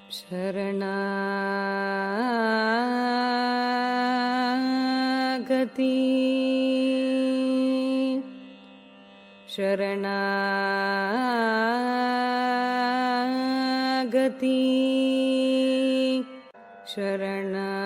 शरणागति शरणागति शरणागति.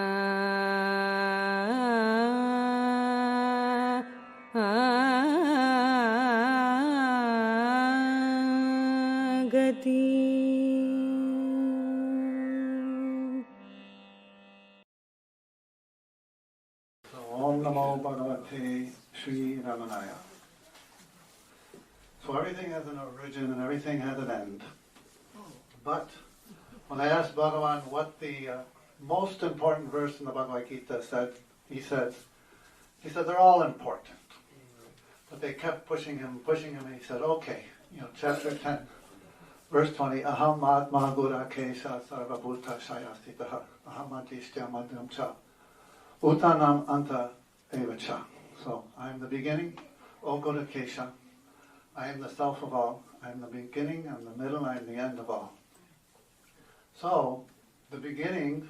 Om Namo Bhagavate Sri Ramanaya. So everything has an origin and everything has an end. But when I asked Bhagavan what the most important verse in the Bhagavad Gita said, he said they're all important. But they kept pushing him, and he said, okay, chapter 10, verse 20, Aham Atma Gura Kesha Sarva Bhuta Shayastitaha Aham Adishtya Madhyam Cha Utanam Anta Evacha. So I am the beginning, O Gura Kesha. I am the self of all. I am the beginning, I am the middle, I am the end of all. So, the beginning,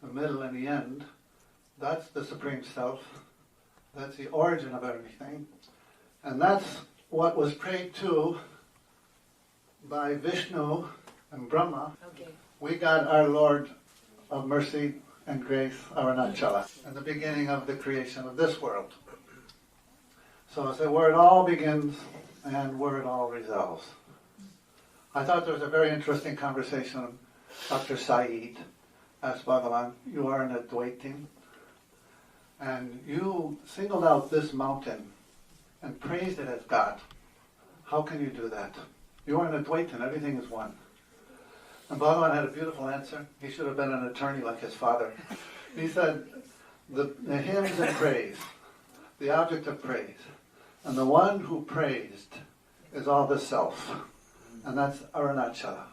the middle, and the end, that's the Supreme Self. That's the origin of everything. And that's what was prayed to by Vishnu and Brahma. Okay. We got our Lord of Mercy and Grace, Arunachala, and the beginning of the creation of this world. So it's where it all begins and where it all resolves. I thought there was a very interesting conversation. Dr. Saeed asked Bhagavan, you are an Advaitin, and you singled out this mountain and praised it as God. How can you do that? You are an Advaitin, everything is one. And Bhagavan had a beautiful answer. He should have been an attorney like his father. He said, the hymns and praise, the object of praise, and the one who praised is all the self. And that's Arunachala.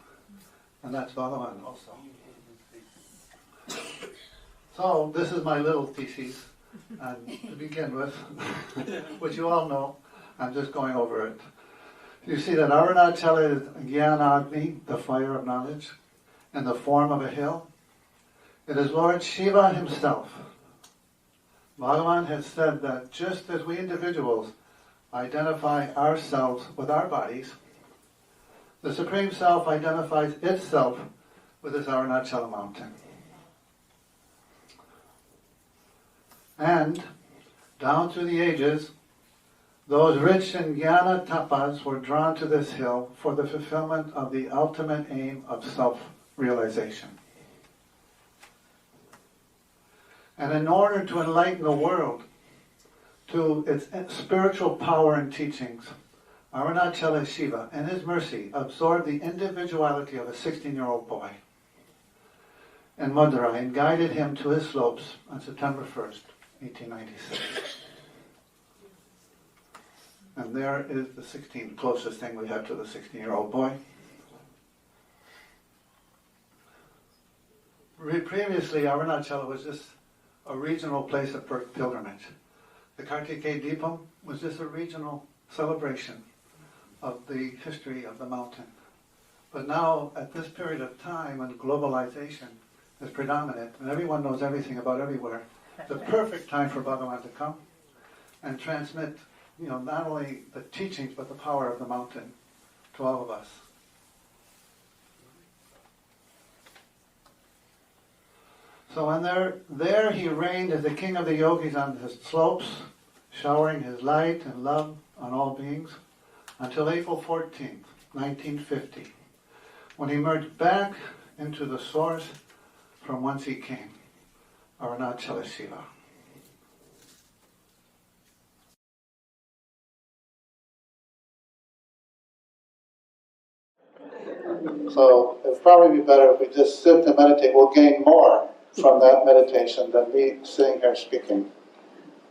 And that's Bhagavan also. So, this is my little thesis, and to begin with, which you all know, I'm just going over it. You see that Arunachala is Jnana-Agni, the fire of knowledge, in the form of a hill. It is Lord Shiva himself. Bhagavan has said that just as we individuals identify ourselves with our bodies, the Supreme Self identifies itself with this Arunachala mountain. And down through the ages, those rich in jnana tapas were drawn to this hill for the fulfillment of the ultimate aim of self-realization. And in order to enlighten the world to its spiritual power and teachings, Arunachala Shiva, in his mercy, absorbed the individuality of a 16-year-old boy in Madurai and guided him to his slopes on September 1st, 1896. And there is the closest thing we have to the 16-year-old boy. Previously, Arunachala was just a regional place of pilgrimage. The Kartikeya Deepam was just a regional celebration of the history of the mountain. But now, at this period of time when globalization is predominant and everyone knows everything about everywhere, the perfect time for Bhagavan to come and transmit, not only the teachings but the power of the mountain to all of us. So when there he reigned as the king of the yogis on his slopes, showering his light and love on all beings, until April 14th, 1950, when he merged back into the source from whence he came, Arunachala Shiva. So it'd probably be better if we just sit and meditate. We'll gain more from that meditation than me sitting here speaking.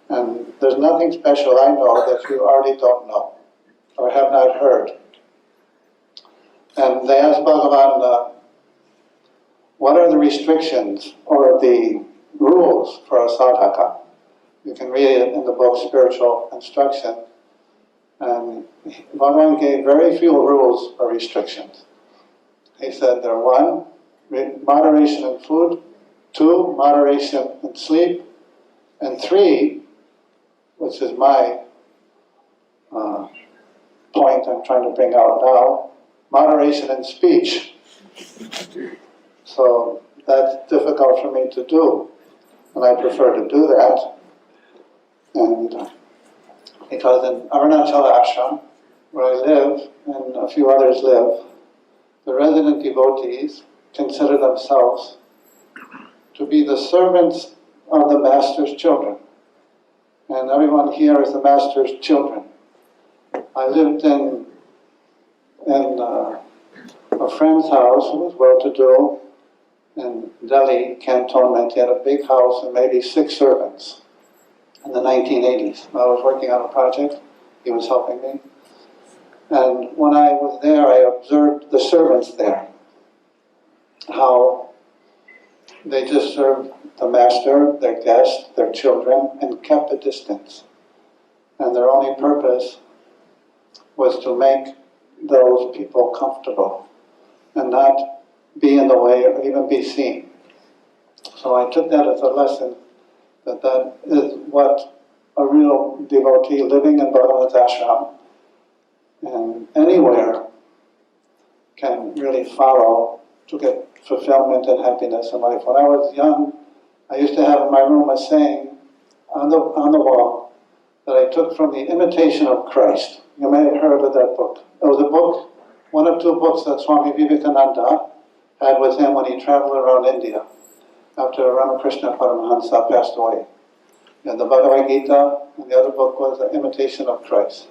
And there's nothing special I know that you already don't know or have not heard. And they asked Bhagavan, what are the restrictions or the rules for a sadhaka? You can read it in the book Spiritual Instruction. And Bhagavan gave very few rules or restrictions. He said, one, moderation in food, 2, moderation in sleep, and 3, which is my point I'm trying to bring out now, moderation in speech. So that's difficult for me to do, and I prefer to do that. And because in Arunachala ashram, where I live, and a few others live, the resident devotees consider themselves to be the servants of the Master's children. And everyone here is the Master's children. I lived in a friend's house who was well-to-do in Delhi cantonment. He had a big house and maybe 6 servants in the 1980s. I was working on a project. He was helping me. And when I was there, I observed the servants there, how they just served the Master, their guests, their children, and kept a distance. And their only purpose was to make those people comfortable and not be in the way or even be seen. So I took that as a lesson that is what a real devotee living in Bhagavad ashram and anywhere can really follow to get fulfillment and happiness in life. When I was young, I used to have in my room a saying on the wall that I took from the Imitation of Christ. You may have heard of that book. It was a book, one of 2 books that Swami Vivekananda had with him when he traveled around India after Ramakrishna Paramahansa passed away. And the Bhagavad Gita, and the other book was The Imitation of Christ.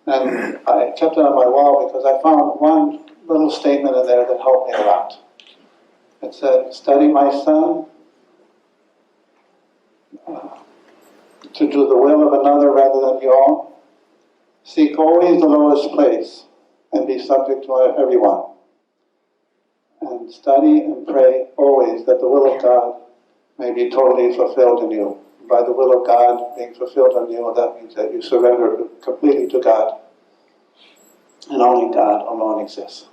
And I kept it on my wall because I found one little statement in there that helped me a lot. It said, "Study, my son, to do the will of another rather than your own. Seek always the lowest place and be subject to everyone. And study and pray always that the will of God may be totally fulfilled in you." By the will of God being fulfilled in you, that means that you surrender completely to God. And only God alone exists.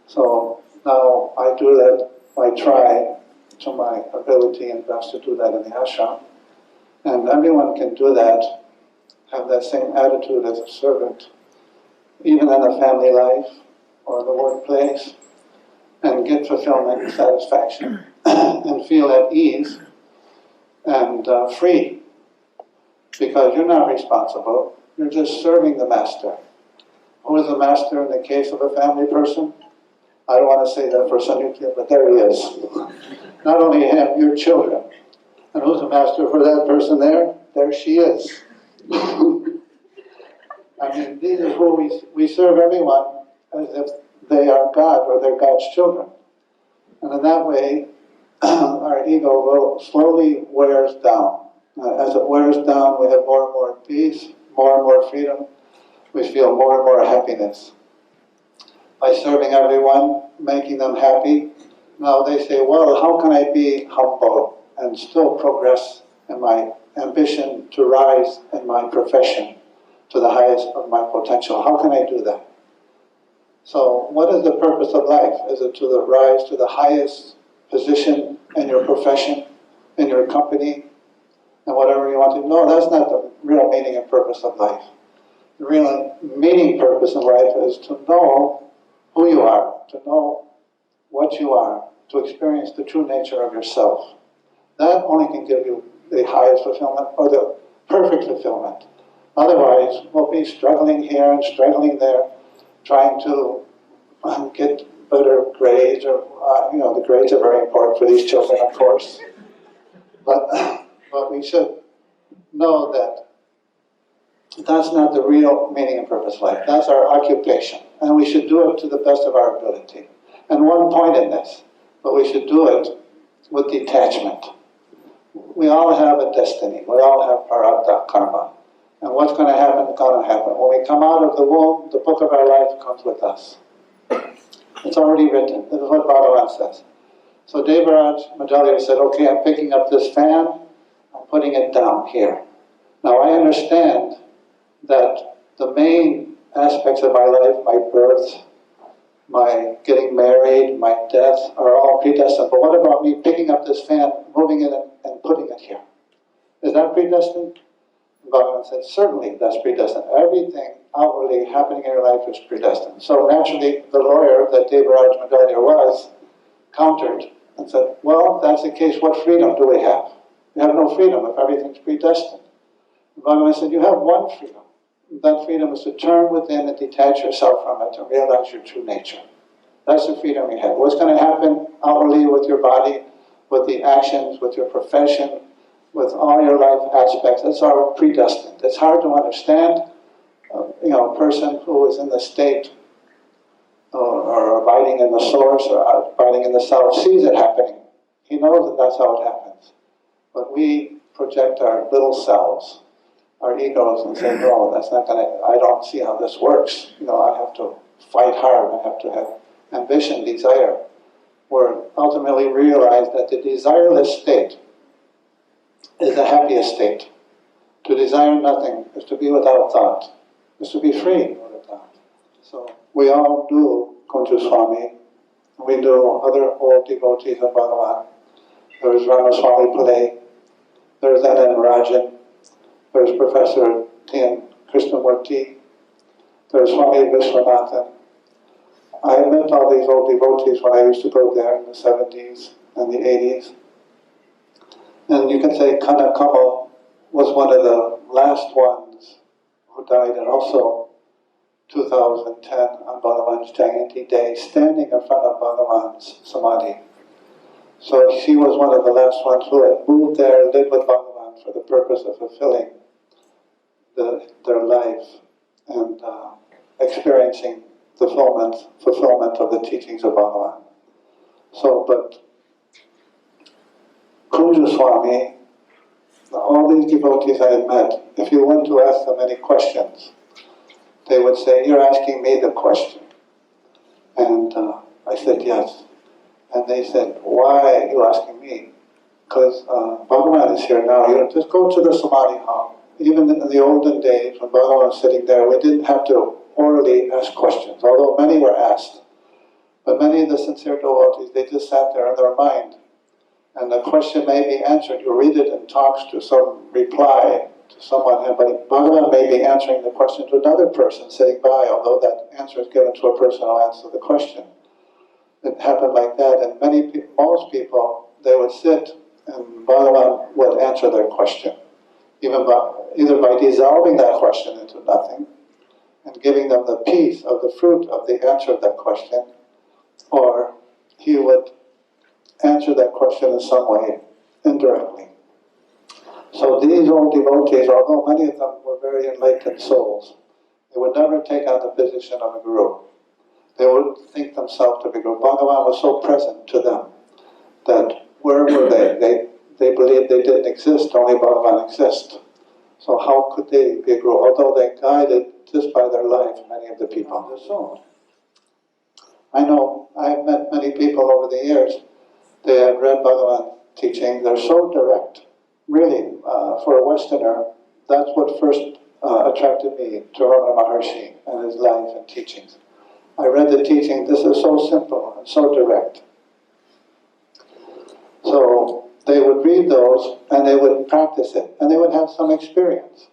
So now I do that, I try to my ability and best to do that in the ashram. And everyone can do that, have that same attitude as a servant, even in the family life or the workplace, and get fulfillment and satisfaction and feel at ease and free, because you're not responsible, you're just serving the Master. Who is the Master in the case of a family person? I don't want to say that for Sanyukya, but there he is. Not only him, your children. And who's the Master for that person there? There she is. I mean, these are who we serve everyone as if they are God or they're God's children. And in that way, our ego will slowly wears down. As it wears down, we have more and more peace, more and more freedom. We feel more and more happiness. By serving everyone, making them happy, now they say, well, how can I be humble and still progress in my ambition to rise in my profession to the highest of my potential? How can I do that? So what is the purpose of life? Is it to rise to the highest position in your profession, in your company, and whatever you want to? No, that's not the real meaning and purpose of life. The real meaning, purpose in life is to know who you are, to know what you are, to experience the true nature of yourself. That only can give you the highest fulfillment or the perfect fulfillment. Otherwise, we'll be struggling here and struggling there, trying to get better grades, or the grades are very important for these children, of course. But we should know that that's not the real meaning and purpose of life. That's our occupation, and we should do it to the best of our ability. And one pointedness, but we should do it with detachment. We all have a destiny. We all have prarabdha karma. And what's going to happen is going to happen. When we come out of the womb, the book of our life comes with us. It's already written. This is what Bhagavan says. So Devaraj Madalya said, okay, I'm picking up this fan, I'm putting it down here. Now I understand that the main aspects of my life, my birth, my getting married, my death are all predestined. But what about me picking up this fan, moving it and putting it here? Is that predestined? Bhagavan said, certainly that's predestined. Everything outwardly happening in your life is predestined. So naturally, the lawyer that Devaraj Madhya was countered and said, well, if that's the case, what freedom do we have? We have no freedom if everything's predestined. Bhagavan said, you have one freedom. That freedom is to turn within and detach yourself from it and realize your true nature. That's the freedom you have. What's going to happen outwardly with your body, with the actions, with your profession, with all your life aspects, that's all predestined. It's hard to understand. A person who is in the state or abiding in the source or abiding in the self sees it happening. He knows that that's how it happens. But we project our little selves, our egos, and say, no, that's not going to, I don't see how this works. I have to fight hard. I have to have ambition, desire. Where ultimately realize that the desireless state is the happiest state. To desire nothing is to be without thought, is to be free without thought. So we all do Kunja Swami, we do other old devotees of Bhagavan. There's Ramaswami Pillai, there's N.N. Rajan, there's Professor T.N. Krishnamurti, there's Swami Vishwanathan. I met all these old devotees when I used to go there in the 70s and the 80s. And you can say Kanakamal was one of the last ones who died, and also 2010 on Bhagavan's Jayanti Day, standing in front of Bhagavan's Samadhi. So she was one of the last ones who had moved there, lived with Bhagavan for the purpose of fulfilling their life and experiencing the fulfillment of the teachings of Bhagavan. So, but Kunja Swami, all these devotees I had met, if you went to ask them any questions, they would say, you're asking me the question. And I said, yes. And they said, why are you asking me? Because Bhagavan is here now. You just go to the Samadhi hall. Even in the olden days, when Bhagavan was sitting there, we didn't have to orally ask questions, although many were asked. But many of the sincere devotees, they just sat there in their mind. And the question may be answered. You read it in talks to some reply to someone, but Bhagavan may be answering the question to another person sitting by, although that answer is given to a person who answers the question. It happened like that, and most people, they would sit and Bhagavan would answer their question, either by dissolving that question into nothing and giving them the peace of the fruit of the answer of that question, or he would answer that question in some way, indirectly. So these old devotees, although many of them were very enlightened souls, they would never take on the position of a guru. They would think themselves to be guru. Bhagavan was so present to them that where were they? They believed they didn't exist, only Bhagavan exists. So how could they be a guru? Although they guided just by their life many of the people on the soul. I know, I've met many people over the years. They have read Bhagavan teaching. They're so direct. Really, for a Westerner, that's what first attracted me to Ramana Maharshi and his life and teachings. I read the teaching. This is so simple and so direct. So they would read those and they would practice it and they would have some experience.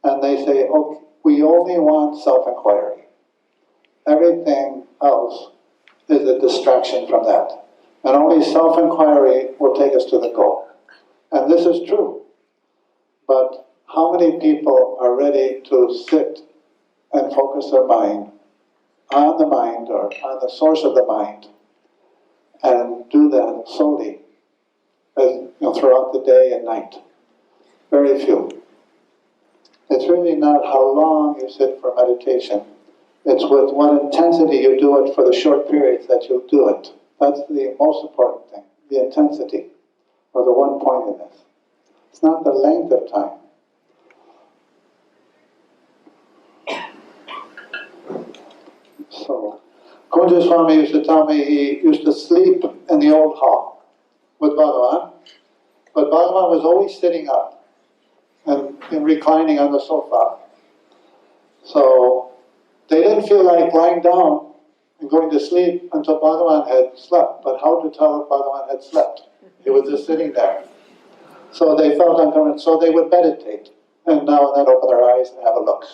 And they say, okay, we only want self-inquiry. Everything else is a distraction from that. And only self-inquiry will take us to the goal. And this is true. But how many people are ready to sit and focus their mind on the mind or on the source of the mind and do that solely throughout the day and night? Very few. It's really not how long you sit for meditation. It's with what intensity you do it for the short periods that you'll do it. That's the most important thing, the intensity, or the one-pointedness. It's not the length of time. So, Kunja Swami used to tell me he used to sleep in the old hall with Bhagavan, but Bhagavan was always sitting up and reclining on the sofa. So, they didn't feel like lying down and going to sleep until Bhagavan had slept. But how to tell if Bhagavan had slept? He was just sitting there. So they felt uncomfortable, so they would meditate, and now and then open their eyes and have a look.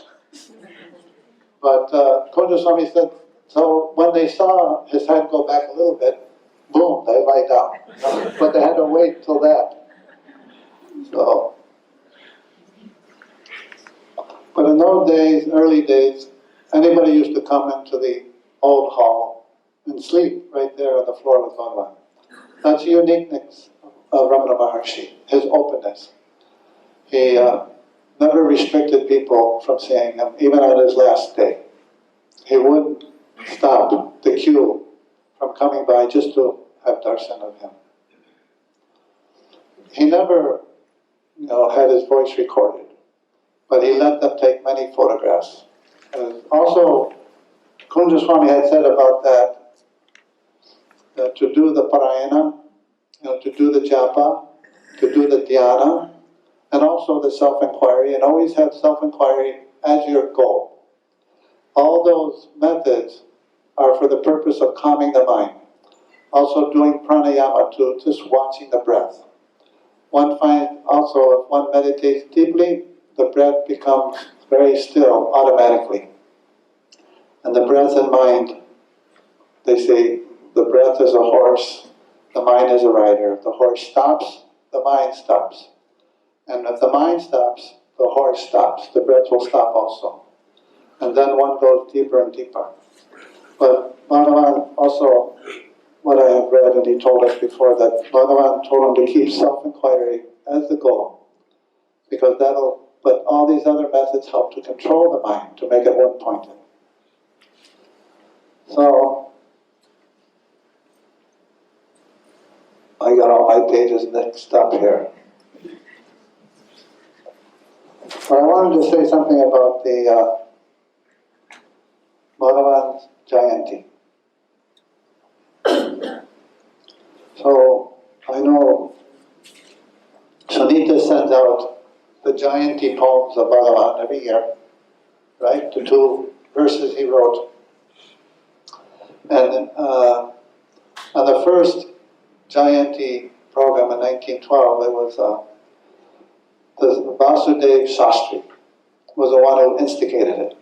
But Kunja Swami said, so when they saw his head go back a little bit, boom, they lie down. But they had to wait till that. So, but in those days, early days, anybody used to come into the old hall and sleep right there on the floor with Bhagavan. That's the uniqueness of Ramana Maharshi, his openness. He never restricted people from seeing him, even on his last day. He wouldn't stop the queue from coming by just to have darshan of him. He never, had his voice recorded, but he let them take many photographs. Also, Kunja Swami had said about that to do the parayana, to do the japa, to do the dhyana, and also the self-inquiry, and always have self-inquiry as your goal. All those methods are for the purpose of calming the mind. Also doing pranayama, to just watching the breath. One finds also, if one meditates deeply, the breath becomes very still automatically. And the breath and mind, they say, the breath is a horse, the mind is a rider. If the horse stops, the mind stops. And if the mind stops, the horse stops. The breath will stop also. And then one goes deeper and deeper. But Bhagavan also, what I have read, and he told us before, that Bhagavan told him to keep self-inquiry as the goal. Because but all these other methods help to control the mind, to make it one-pointed. So, I got all my pages mixed up here. But I wanted to say something about the Bhagavan's Jayanti. So, I know Sunita sends out the Jayanti poems of Bhagavan every year, right? The 2 verses he wrote. And on the first Jayanti program in 1912, it was the Vasudev Shastri was the one who instigated it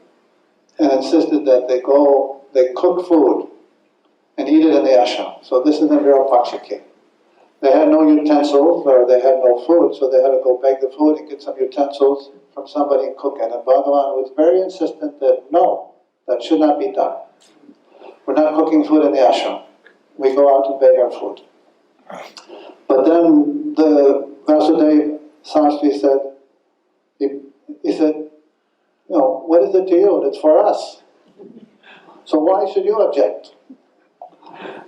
and insisted that they cook food and eat it in the ashram. So this is in Virupaksha. They had no utensils, or they had no food, so they had to go beg the food and get some utensils from somebody and cook it. And Bhagavan was very insistent that no, that should not be done. We're not cooking food in the ashram. We go out to beg our food. But then the Vasudev Shastri said, he said, what is it to you? It's for us. So why should you object?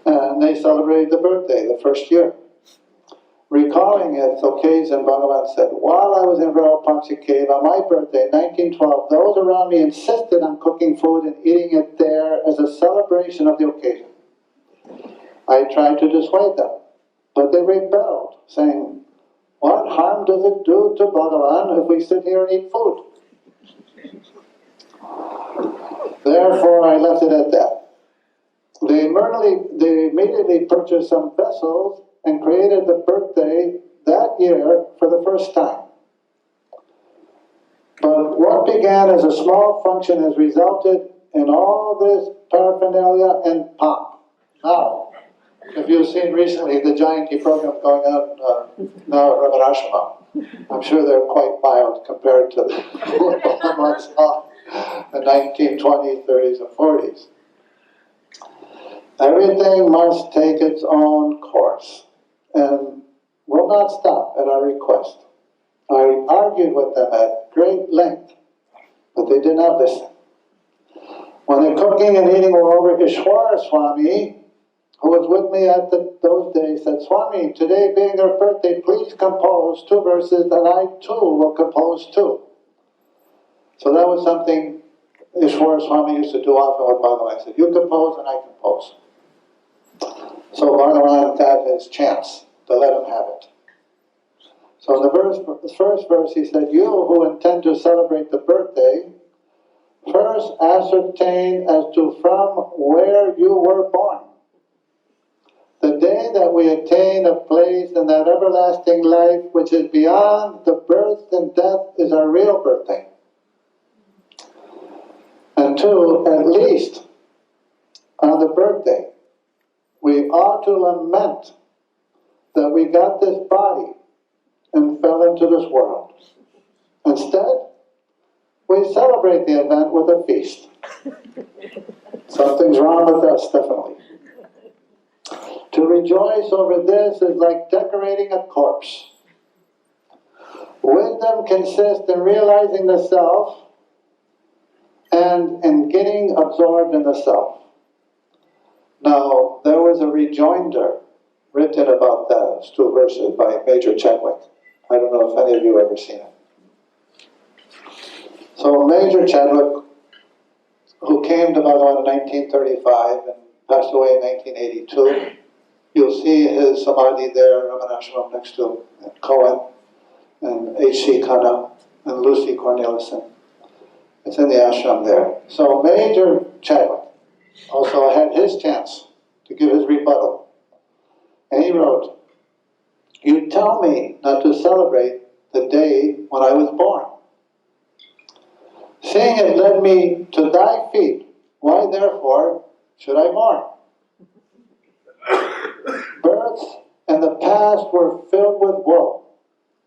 And they celebrated the birthday, the first year. Recalling its occasion, Bhagavan said, while I was in Virupaksha cave on my birthday, 1912, those around me insisted on cooking food and eating it there as a celebration of the occasion. I tried to dissuade them, but they rebelled, saying, what harm does it do to Bhagavan if we sit here and eat food? Therefore, I left it at that. They immediately purchased some vessels and created the birthday that year for the first time. But what began as a small function has resulted in all this paraphernalia and pomp. Now, if you've seen recently the Jayanti program going on now at Ramanashram, I'm sure they're quite mild compared to the ones in the 1920s, 30s, and 40s. Everything must take its own course and will not stop at our request. I argued with them at great length, but they did not listen. When the cooking and eating were over, Ishwara Swami, who was with me at those days, said, Swami, today being your birthday, please compose 2 verses, and I too will compose 2. So that was something Ishwara Swami used to do often with Bhagavan. He said, you compose and I compose. So Bhagavan got his chance to let him have it. So in the first verse he said, you who intend to celebrate the birthday First, ascertain as to from where you were born. The day that we attain a place in that everlasting life which is beyond the birth and death is our real birthday. And two, at least on the birthday, we ought to lament that we got this body and fell into this world. Instead, we celebrate the event with a feast. Something's wrong with us, definitely. To rejoice over this is like decorating a corpse. Wisdom consists in realizing the self and in getting absorbed in the self. Now, there was a rejoinder written about those two verses by Major Chadwick. I don't know if any of you have ever seen it. So Major Chadwick, who came to Bhagavan in 1935 and passed away in 1982, you'll see his samadhi there in Raman Ashram next to Cohen and H.C. Khanna and Lucy Cornelison. It's in the ashram there. So Major Chadwick also had his chance to give his rebuttal. And he wrote, "You tell me not to celebrate the day when I was born. Seeing it led me to thy feet, why therefore should I mourn? Births in the past were filled with woe,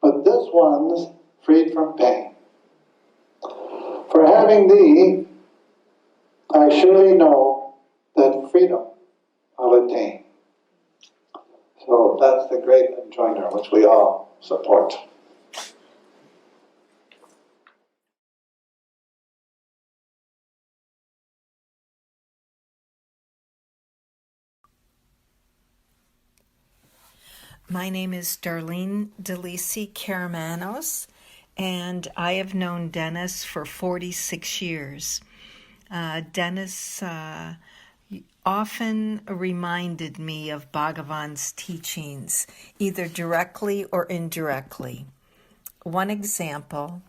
but this one's freed from pain. For having thee, I surely know that freedom I'll attain." So that's the great Rejoinder which we all support. My name is Darlene DeLisi Karamanos, and I have known Dennis for 46 years. Dennis often reminded me of Bhagavan's teachings, either directly or indirectly. One example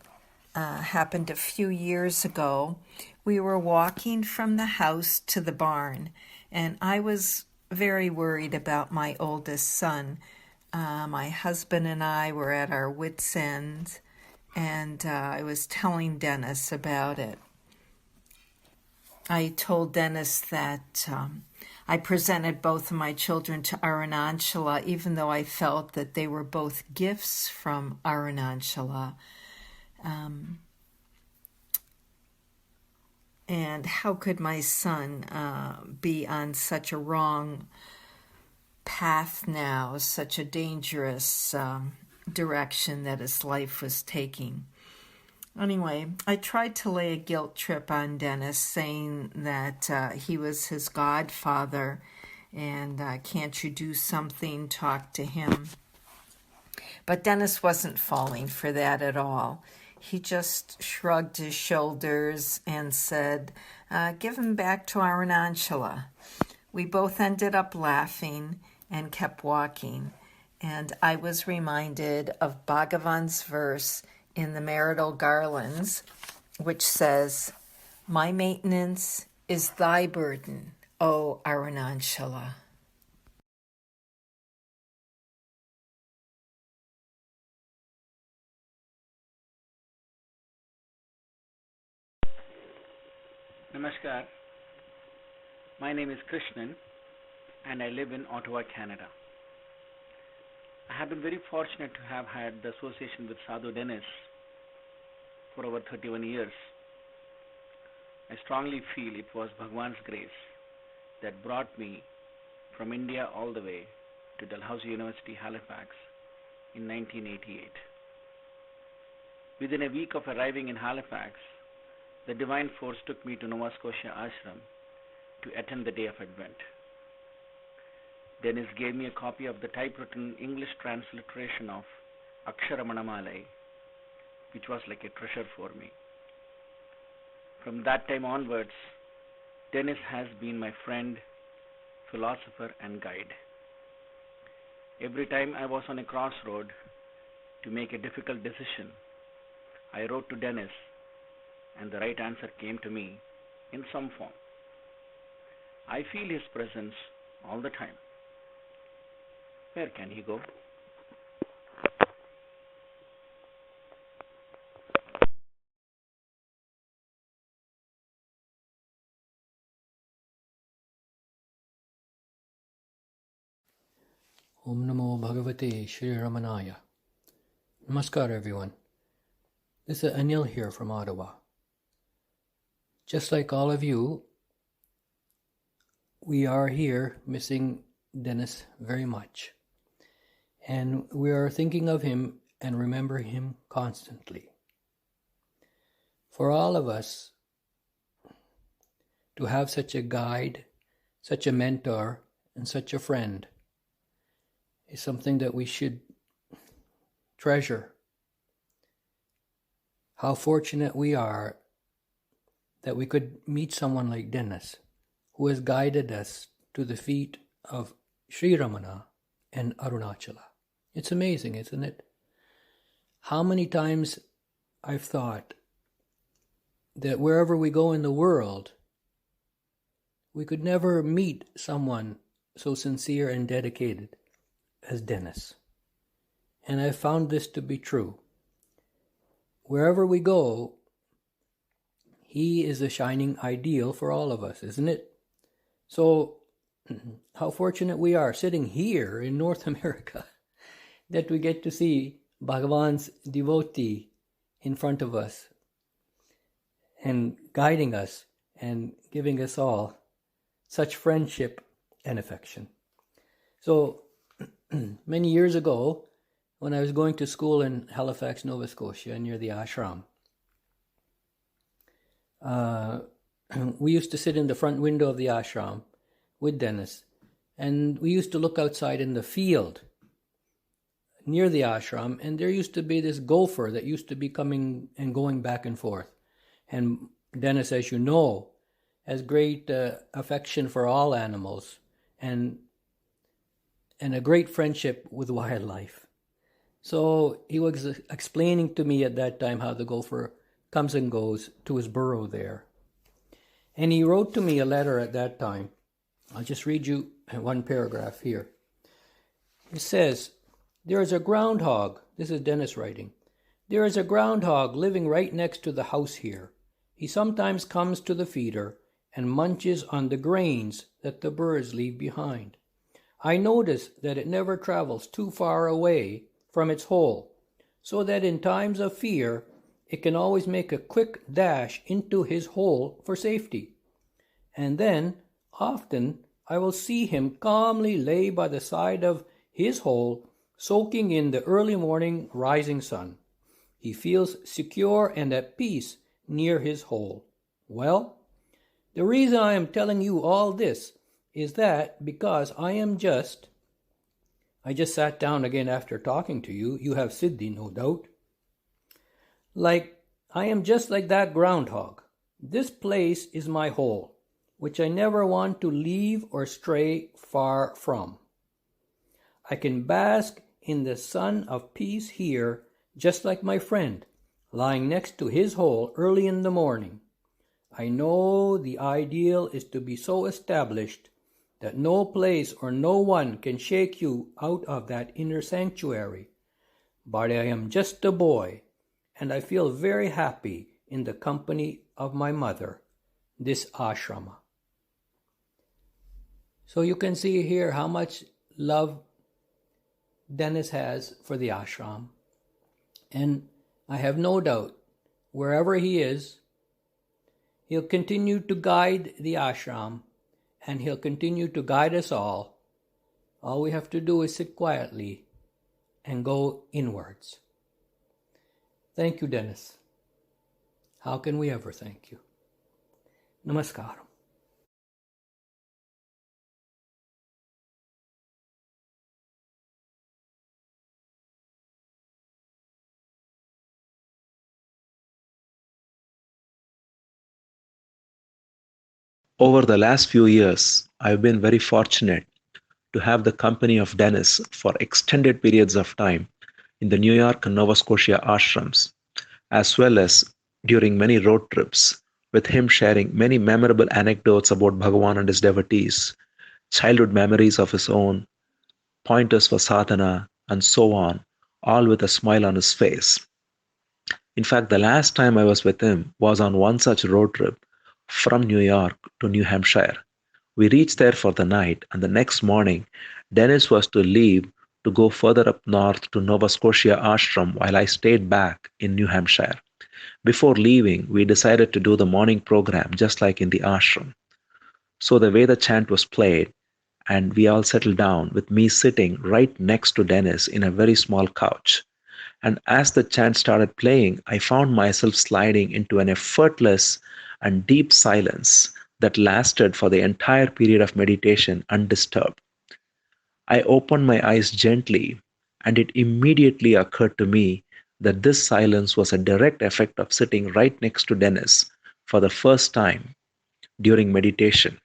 happened a few years ago. We were walking from the house to the barn, and I was very worried about my oldest son. My husband and I were at our wits' end, and I was telling Dennis about it. I told Dennis that I presented both of my children to Arunachalam, even though I felt that they were both gifts from Arunachalam. And how could my son be on such a wrong path now, such a dangerous direction that his life was taking? Anyway, I tried to lay a guilt trip on Dennis, saying that he was his godfather, and can't you do something, talk to him? But Dennis wasn't falling for that at all. He just shrugged his shoulders and said, give him back to Arunachalam. We both ended up laughing and kept walking, and I was reminded of Bhagavan's verse in the Marital Garlands, which says, "My maintenance is thy burden, O Arunachalam." Namaskar. My name is Krishnan and I live in Ottawa, Canada. I have been very fortunate to have had the association with Sadhu Dennis for over 31 years. I strongly feel it was Bhagwan's grace that brought me from India all the way to Dalhousie University, Halifax in 1988. Within a week of arriving in Halifax, the divine force took me to Nova Scotia ashram to attend the Day of Advent. Dennis gave me a copy of the typewritten English transliteration of Aksharamanamala, which was like a treasure for me. From that time onwards, Dennis has been my friend, philosopher, and guide. Every time I was on a crossroad to make a difficult decision, I wrote to Dennis and the right answer came to me in some form. I feel his presence all the time. Where can he go? Om Namo Bhagavate Shri Ramanaya. Namaskar everyone. This is Anil here from Ottawa. Just like all of you, we are here missing Dennis very much. And we are thinking of him and remember him constantly. For all of us to have such a guide, such a mentor, and such a friend is something that we should treasure. How fortunate we are that we could meet someone like Dennis, who has guided us to the feet of Sri Ramana and Arunachala. It's amazing, isn't it? How many times I've thought that wherever we go in the world, we could never meet someone so sincere and dedicated as Dennis. And I've found this to be true. Wherever we go, he is a shining ideal for all of us, isn't it? So, how fortunate we are sitting here in North America that we get to see Bhagavan's devotee in front of us and guiding us and giving us all such friendship and affection. So, many years ago, when I was going to school in Halifax, Nova Scotia, near the ashram, we used to sit in the front window of the ashram with Dennis, and we used to look outside in the field near the ashram, and there used to be this gopher that used to be coming and going back and forth. And Dennis, as you know, has great affection for all animals and a great friendship with wildlife. So he was explaining to me at that time how the gopher comes and goes to his burrow there. And he wrote to me a letter at that time. I'll just read you one paragraph here. It says, "There is a groundhog," this is Dennis writing, "there is a groundhog living right next to the house here. He sometimes comes to the feeder and munches on the grains that the birds leave behind. I notice that it never travels too far away from its hole, so that in times of fear it can always make a quick dash into his hole for safety. And then, often, I will see him calmly lay by the side of his hole, soaking in the early morning rising sun. He feels secure and at peace near his hole. Well, the reason I am telling you all this is that because I just sat down again after talking to you. You have Siddhi, no doubt. I am just like that groundhog. This place is my hole, which I never want to leave or stray far from. I can bask in the sun of peace here, just like my friend, lying next to his hole early in the morning. I know the ideal is to be so established that no place or no one can shake you out of that inner sanctuary. But I am just a boy, and I feel very happy in the company of my mother, this ashrama." So you can see here how much love Dennis has for the ashram. And I have no doubt, wherever he is, he'll continue to guide the ashram, and he'll continue to guide us all. All we have to do is sit quietly and go inwards. Thank you, Dennis. How can we ever thank you? Namaskaram. Over the last few years, I've been very fortunate to have the company of Dennis for extended periods of time in the New York and Nova Scotia ashrams, as well as during many road trips, with him sharing many memorable anecdotes about Bhagavan and his devotees, childhood memories of his own, pointers for sadhana, and so on, all with a smile on his face. In fact, the last time I was with him was on one such road trip from New York to New Hampshire. We reached there for the night, and the next morning, Dennis was to leave to go further up north to Nova Scotia ashram while I stayed back in New Hampshire. Before leaving, we decided to do the morning program just like in the ashram. So the way the chant was played, and we all settled down with me sitting right next to Dennis in a very small couch. And as the chant started playing, I found myself sliding into an effortless and deep silence that lasted for the entire period of meditation undisturbed. I opened my eyes gently, and it immediately occurred to me that this silence was a direct effect of sitting right next to Dennis for the first time during meditation.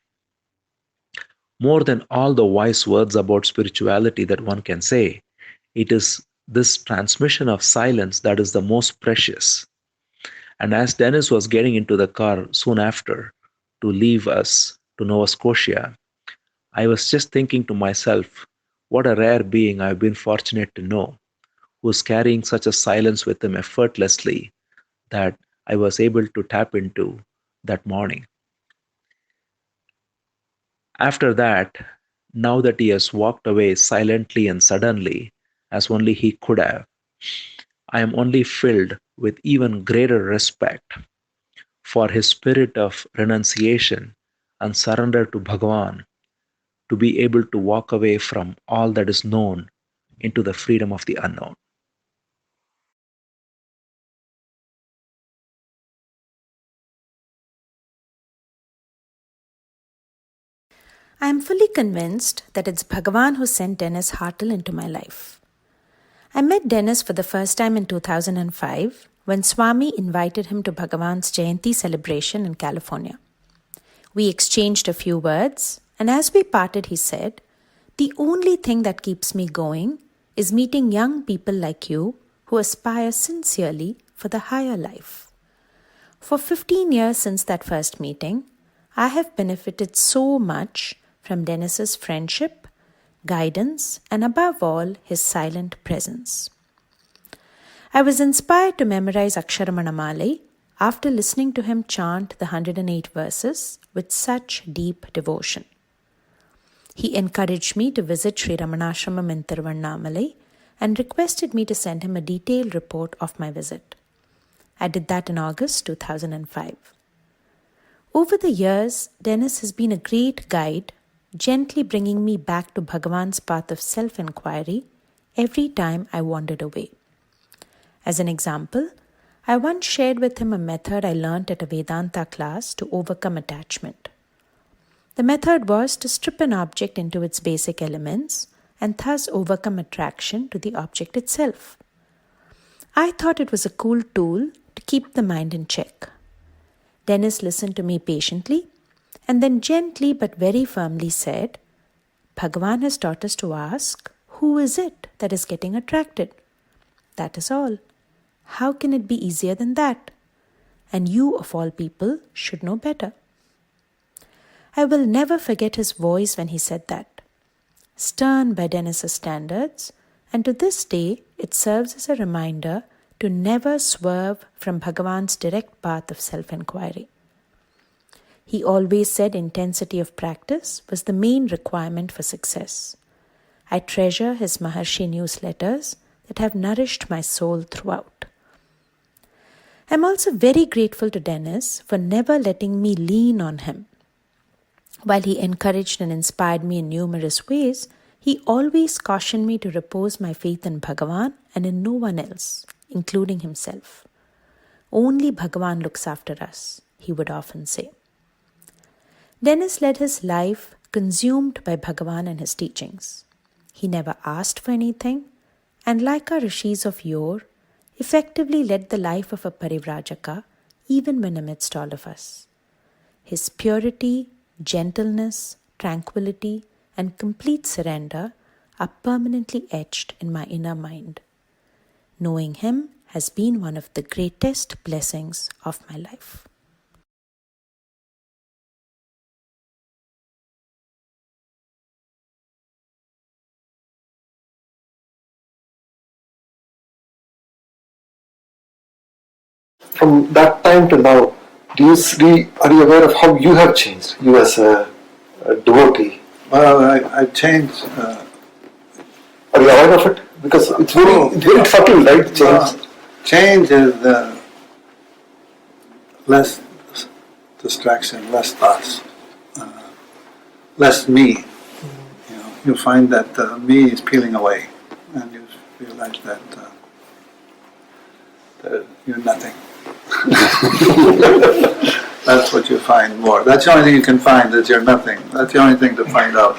More than all the wise words about spirituality that one can say, it is this transmission of silence that is the most precious. And as Dennis was getting into the car soon after to leave us to Nova Scotia, I was just thinking to myself, what a rare being I've been fortunate to know, who's carrying such a silence with him effortlessly that I was able to tap into that morning. After that, now that he has walked away silently and suddenly, as only he could have, I am only filled with even greater respect for his spirit of renunciation and surrender to Bhagavan to be able to walk away from all that is known into the freedom of the unknown. I am fully convinced that it's Bhagavan who sent Dennis Hartel into my life. I met Dennis for the first time in 2005 when Swami invited him to Bhagavan's Jayanti celebration in California. We exchanged a few words, and as we parted, he said, "The only thing that keeps me going is meeting young people like you who aspire sincerely for the higher life." For 15 years since that first meeting, I have benefited so much from Dennis's friendship, guidance, and above all, his silent presence. I was inspired to memorize Aksharamanamale after listening to him chant the 108 verses with such deep devotion. He encouraged me to visit Sri Ramanashramam in Tiruvannamalai and requested me to send him a detailed report of my visit. I did that in August 2005. Over the years, Dennis has been a great guide, gently bringing me back to Bhagavan's path of self-inquiry every time I wandered away. As an example, I once shared with him a method I learnt at a Vedanta class to overcome attachment. The method was to strip an object into its basic elements and thus overcome attraction to the object itself. I thought it was a cool tool to keep the mind in check. Dennis listened to me patiently and then gently but very firmly said, "Bhagavan has taught us to ask, who is it that is getting attracted? That is all. How can it be easier than that? And you, of all people, should know better." I will never forget his voice when he said that. Stern by Dennis's standards, and to this day it serves as a reminder to never swerve from Bhagavan's direct path of self-inquiry. He always said intensity of practice was the main requirement for success. I treasure his Maharshi newsletters that have nourished my soul throughout. I'm also very grateful to Dennis for never letting me lean on him. While he encouraged and inspired me in numerous ways, he always cautioned me to repose my faith in Bhagavan and in no one else, including himself. "Only Bhagavan looks after us," he would often say. Dennis led his life consumed by Bhagavan and his teachings. He never asked for anything, and like our rishis of yore, effectively led the life of a parivrajaka even when amidst all of us. His purity, gentleness, tranquility, and complete surrender are permanently etched in my inner mind. Knowing him has been one of the greatest blessings of my life. From that time to now, are you aware of how you have changed, you as a devotee? Well, I've changed. Are you aware of it? Because it's very subtle, right? Change. Change is less distraction, less thoughts, less me. You find that me is peeling away, and you realize that you're nothing. That's what you find more. That's the only thing you can find, that you're nothing. That's the only thing to find out.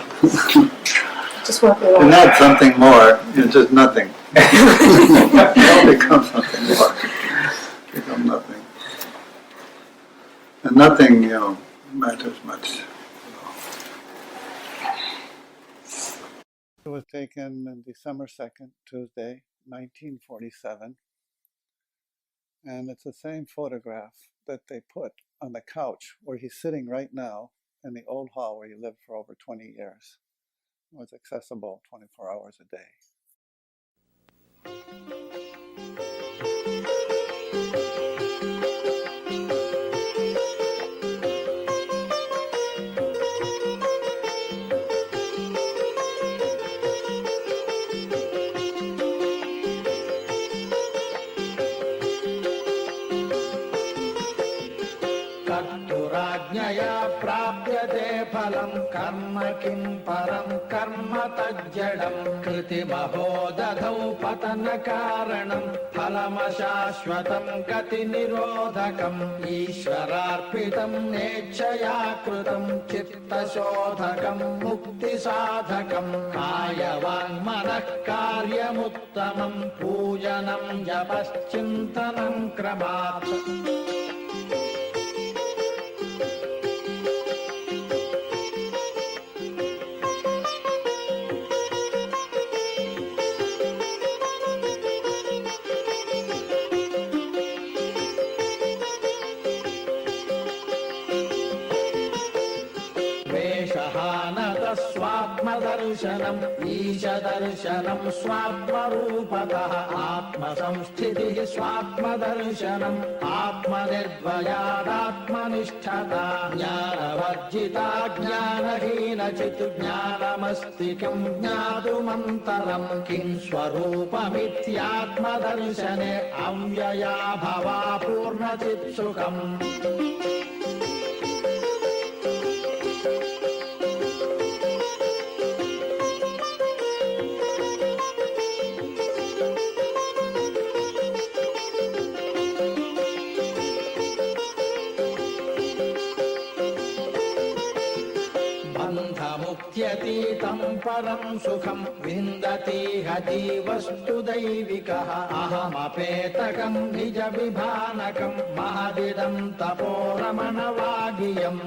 Just walk away. You're not something more, you're just nothing. You don't become something more. You become nothing. And nothing, matters much. It was taken on December 2nd, Tuesday, 1947. And it's the same photograph that they put on the couch where he's sitting right now in the old hall where he lived for over 20 years. It was accessible 24 hours a day. कर्तुराज्ञया प्राप्यते फलं कर्म किं परं कर्म तज्जडं कृतिमहो दधौ पतनकारणं फलमशाश्वतं गतिनिरोधकम् ईश्वरार्पितं नेच्छया कृतं चित्तशोधकं मुक्तिसाधकं कायवाङ्मनः कार्यमुत्तमं पूजनं जपश्चिन्तनं क्रमात् स्वात्मदर्शनम् ईशदर्शनं स्वात्मरूपतः आत्मसंस्थितिः स्वात्मदर्शनम् आत्मनिर्भयादात्मनिष्ठता ज्ञानवर्जिता ज्ञानहीनचित् ज्ञानमस्ति किं ज्ञातुमन्तरं किं स्वरूपमित्यात्मदर्शने अव्यया भवा पूर्णचित्सुखम् बन्धमुक्त्यतीतं परं सुखं विन्दतीह जीवस्तु दैविकः अहमपेतकं निजविभानकं महदिदं तपोरमणवागियम्